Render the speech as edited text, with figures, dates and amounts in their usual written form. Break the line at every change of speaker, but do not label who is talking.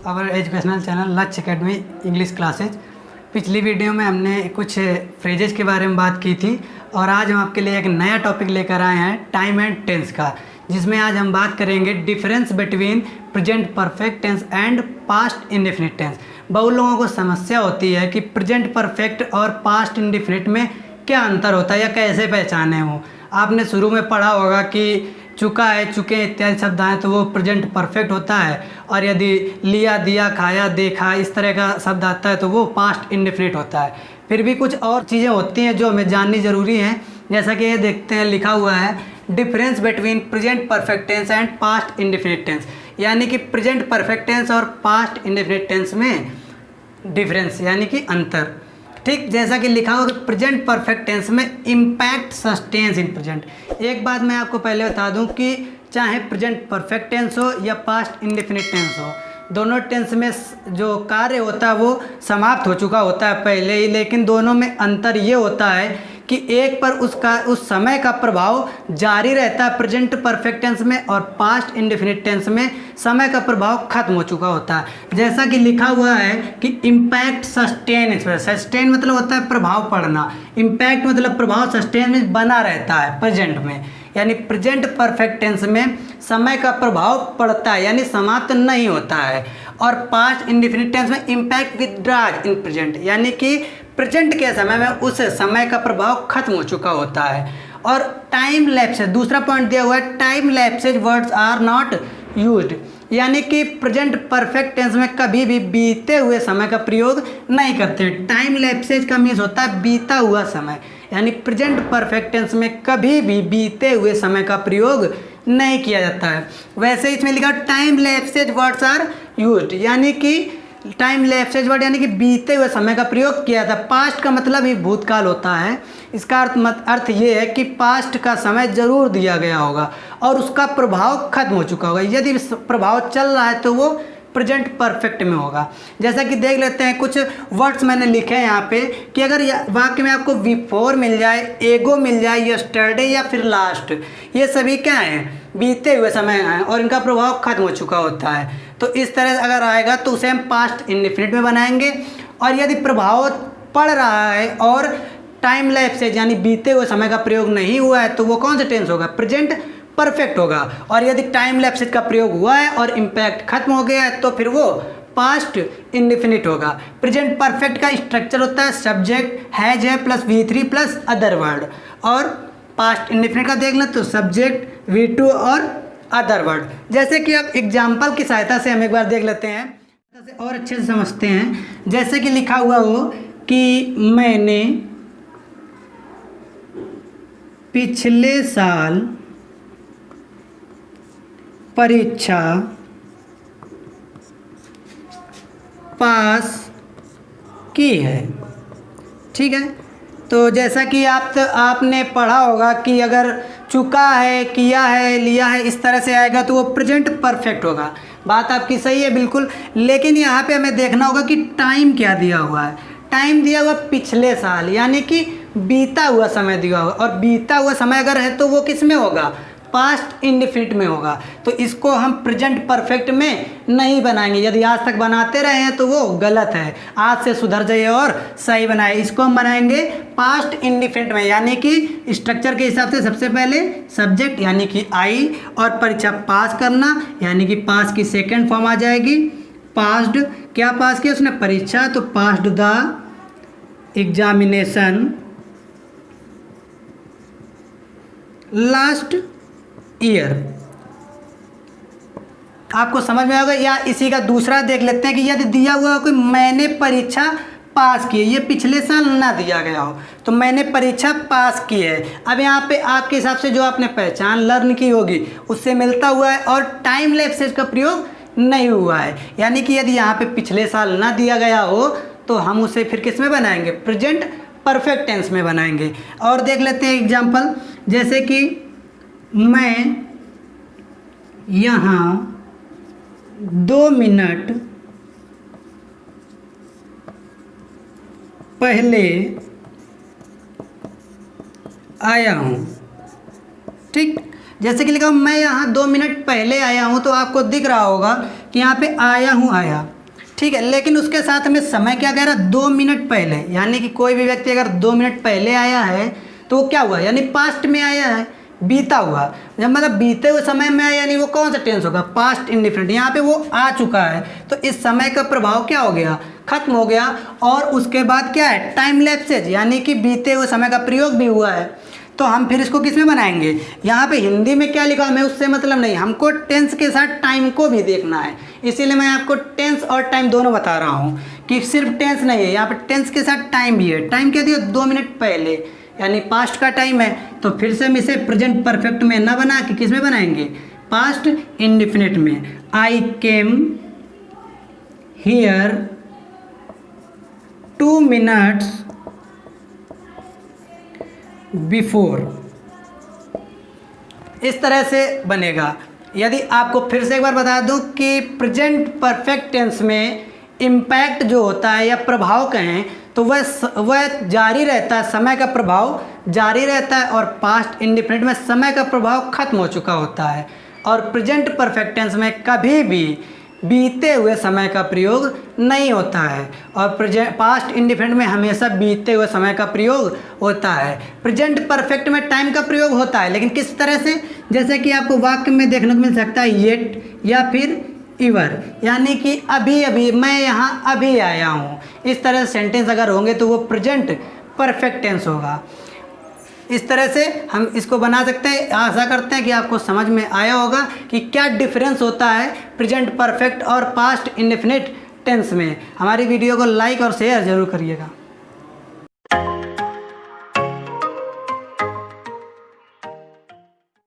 Our educational channel लक्ष्य academy English classes. पिछली video में हमने कुछ फ्रेजेस के बारे में बात की थी और आज हम आपके लिए एक नया टॉपिक लेकर आए हैं टाइम एंड टेंस का, जिसमें आज हम बात करेंगे difference between present perfect tense and past indefinite tense. बहुत लोगों को समस्या होती है कि प्रेजेंट परफेक्ट और पास्ट इंडेफिनिट में क्या अंतर होता है या कैसे पहचाने हो। आपने शुरू में पढ़ा होगा कि चुका है, चुके इत्यादि शब्द आए तो वो प्रेजेंट परफेक्ट होता है, और यदि लिया, दिया, खाया, देखा इस तरह का शब्द आता है तो वो पास्ट इंडेफिनिट होता है। फिर भी कुछ और चीज़ें होती हैं जो हमें जाननी ज़रूरी हैं, जैसा कि ये देखते हैं लिखा हुआ है difference between present perfect tense and past indefinite tense, यानी कि प्रेजेंट परफेक्ट टेंस और पास्ट इंडेफिनिट टेंस में डिफरेंस यानी कि अंतर। ठीक, जैसा कि लिखा हुआ प्रेजेंट परफेक्ट टेंस में इम्पैक्ट सस्टेन्स इन प्रेजेंट। एक बात मैं आपको पहले बता दूं कि चाहे प्रेजेंट परफेक्ट टेंस हो या पास्ट इंडेफिनिट टेंस हो, दोनों टेंस में जो कार्य होता है वो समाप्त हो चुका होता है पहले ही, लेकिन दोनों में अंतर ये होता है कि एक पर उस समय का प्रभाव जारी रहता है प्रेजेंट परफेक्ट टेंस में, और पास्ट इंडेफिनिट टेंस में समय का प्रभाव खत्म हो चुका होता है। जैसा कि लिखा हुआ है कि इम्पैक्ट सस्टेन, सस्टेन मतलब होता है प्रभाव पड़ना, इम्पैक्ट मतलब प्रभाव, सस्टेन में बना रहता है प्रेजेंट में, यानी प्रेजेंट परफेक्ट टेंस में समय का प्रभाव पड़ता है यानी समाप्त नहीं होता है, और पास्ट इंडेफिनिट टेंस में इम्पैक्ट विथड्रॉज इन प्रेजेंट, यानी कि प्रेजेंट के समय में उस समय का प्रभाव खत्म हो चुका होता है। और टाइम लैप्सेज, दूसरा पॉइंट दिया हुआ है time lapses words are not used, यानी कि प्रेजेंट परफेक्ट टेंस में कभी भी बीते हुए समय का प्रयोग नहीं करते। टाइम लैप्सेज का मीन्स होता है बीता हुआ समय, यानी प्रेजेंट परफेक्ट टेंस में कभी भी बीते हुए समय का प्रयोग नहीं किया जाता है। वैसे इसमें लिखा time lapses words are used, यानी कि टाइम लैप्सेज वर्ड यानी कि बीते हुए समय का प्रयोग किया था। पास्ट का मतलब ही भूतकाल होता है, इसका अर्थ ये है कि पास्ट का समय जरूर दिया गया होगा और उसका प्रभाव खत्म हो चुका होगा। यदि प्रभाव चल रहा है तो वो प्रेजेंट परफेक्ट में होगा। जैसा कि देख लेते हैं कुछ वर्ड्स मैंने लिखे हैं यहाँ पे कि अगर वाक्य में आपको बिफोर मिल जाए, एगो मिल जाए, यस्टरडे या फिर लास्ट, ये सभी क्या हैं, बीते हुए समय हैं और इनका प्रभाव खत्म हो चुका होता है। तो इस तरह अगर आएगा तो उसे हम पास्ट इंडेफिनिट में बनाएंगे। और यदि प्रभाव पड़ रहा है और टाइम लैप्सेज यानी बीते हुए समय का प्रयोग नहीं हुआ है तो वो कौन सा टेंस होगा, प्रेजेंट परफेक्ट होगा। और यदि टाइम लैप्सेज का प्रयोग हुआ है और इम्पैक्ट खत्म हो गया है तो फिर वो पास्ट इंडेफिनिट होगा। प्रेजेंट परफेक्ट का स्ट्रक्चर होता है सब्जेक्ट हैज है plus V3 plus other word, और पास्ट इंडेफिनिट का देख लें तो सब्जेक्ट V2 और अदर वर्ड। जैसे कि अब एग्जाम्पल की सहायता से हम एक बार देख लेते हैं और अच्छे से समझते हैं। जैसे कि लिखा हुआ हो कि मैंने पिछले साल परीक्षा पास की है। ठीक है, तो जैसा कि आपने पढ़ा होगा कि अगर चुका है, किया है, लिया है इस तरह से आएगा तो वो प्रेजेंट परफेक्ट होगा। बात आपकी सही है बिल्कुल, लेकिन यहाँ पे हमें देखना होगा कि टाइम क्या दिया हुआ है। टाइम दिया हुआ पिछले साल यानी कि बीता हुआ समय दिया हुआ, और बीता हुआ समय अगर है तो वो किस में होगा, पास्ट इंडेफिनिट में होगा। तो इसको हम प्रेजेंट परफेक्ट में नहीं बनाएंगे। यदि आज तक बनाते रहे हैं तो वो गलत है, आज से सुधर जाइए और सही बनाए। इसको हम बनाएंगे पास्ट इंडेफिनिट में, यानी कि स्ट्रक्चर के हिसाब से सबसे पहले सब्जेक्ट यानी कि आई, और परीक्षा पास करना यानी कि पास की सेकेंड फॉर्म आ जाएगी पास्ड। क्या पास किया उसने, परीक्षा, तो passed the examination last year. आपको समझ में आएगा। या इसी का दूसरा देख लेते हैं कि यदि दिया हुआ हो कि मैंने परीक्षा पास की है, ये पिछले साल ना दिया गया हो तो मैंने परीक्षा पास की है। अब यहाँ पे आपके हिसाब से जो आपने पहचान लर्न की होगी उससे मिलता हुआ है और टाइम लैप्सेज का प्रयोग नहीं हुआ है, यानी कि यदि यहाँ पे पिछले साल ना दिया गया हो तो हम उसे फिर किस में बनाएंगे, प्रेजेंट परफेक्ट टेंस में बनाएंगे। और देख लेते हैं एग्जाम्पल, जैसे कि मैं यहाँ 2 मिनट पहले आया हूँ। ठीक, जैसे कि लिखा मैं यहाँ 2 मिनट पहले आया हूँ, तो आपको दिख रहा होगा कि यहाँ पे आया हूँ आया, ठीक है, लेकिन उसके साथ में समय क्या कह रहा है, 2 मिनट पहले, यानी कि कोई भी व्यक्ति अगर 2 मिनट पहले आया है तो वो क्या हुआ, यानी पास्ट में आया है, बीता हुआ। जब मतलब बीते हुए समय में आया, यानी वो कौन सा टेंस होगा, पास्ट इंडिफिनिट। यहाँ पे वो आ चुका है तो इस समय का प्रभाव क्या हो गया, खत्म हो गया। और उसके बाद क्या है, टाइम लैप्सेज, यानी कि बीते हुए समय का प्रयोग भी हुआ है। तो हम फिर इसको किस में बनाएंगे, यहाँ पे हिंदी में क्या लिखा हमें उससे मतलब नहीं, हमको टेंस के साथ टाइम को भी देखना है। इसीलिए मैं आपको टेंस और टाइम दोनों बता रहा हूँ कि सिर्फ टेंस नहीं है, यहाँ पे टेंस के साथ टाइम भी है। टाइम क्या दिया, 2 मिनट पहले, यानी पास्ट का टाइम है। तो फिर से हम इसे प्रेजेंट परफेक्ट में ना बना के किस में बनाएंगे, पास्ट इंडिफिनिट में। आई केम हियर 2 मिनट्स बिफोर, इस तरह से बनेगा। यदि आपको फिर से एक बार बता दूं कि प्रेजेंट परफेक्ट टेंस में इम्पैक्ट जो होता है या प्रभाव कहें तो वह जारी रहता है, समय का प्रभाव जारी रहता है। और पास्ट इंडिफिनिट में समय का प्रभाव खत्म हो चुका होता है। और प्रेजेंट परफेक्ट टेंस में कभी भी बीते हुए समय का प्रयोग नहीं होता है। और पास्ट इंडिफिनिट में हमेशा बीते हुए समय का प्रयोग होता है। प्रेजेंट परफेक्ट में टाइम का प्रयोग होता है, लेकिन किस तरह से, जैसे कि आपको वाक्य में देखने को मिल सकता है येट या फिर इवर, यानी कि अभी अभी, मैं यहाँ अभी आया हूँ। इस तरह से सेंटेंस अगर होंगे तो वो प्रेजेंट परफेक्ट टेंस होगा। इस तरह से हम इसको बना सकते हैं। आशा करते हैं कि आपको समझ में आया होगा कि क्या डिफरेंस होता है प्रेजेंट परफेक्ट और पास्ट इंडेफिनिट टेंस में। हमारी वीडियो को लाइक और शेयर ज़रूर करिएगा।